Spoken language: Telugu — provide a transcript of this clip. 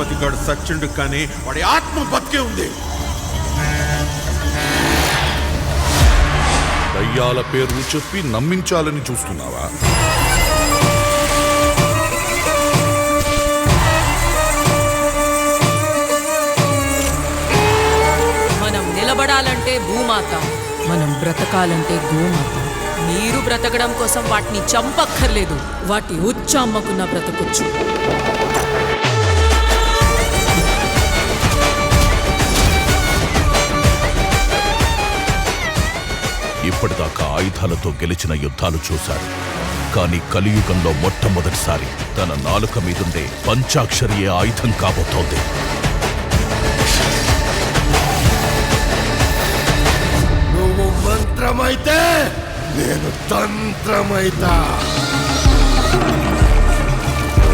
ప్రజాపతి గారు సచ్చిండు కానీ వాడి ఆత్మ బతికే ఉంది. దయ్యాల పేర్లు చెప్పి నమ్మించాలని చూస్తున్నావా? మనం నిలబడాలంటే భూమాత, మనం బ్రతకాలంటే గోమాత. మీరు బ్రతకడం కోసం వాటిని చంపక్కర్లేదు, వాటి ఉచ్చమ్మకున్న బ్రతకొచ్చు. ఇప్పటిదాకా ఆయుధాలతో గెలిచిన యుద్ధాలు చూశారు, కానీ కలియుగంలో మొట్టమొదటిసారి తన నాలుక మీదుండే పంచాక్షరియే ఆయుధం కాబోతోంది. నువ్వు మంత్రమైతే నేను తంత్రమైతా.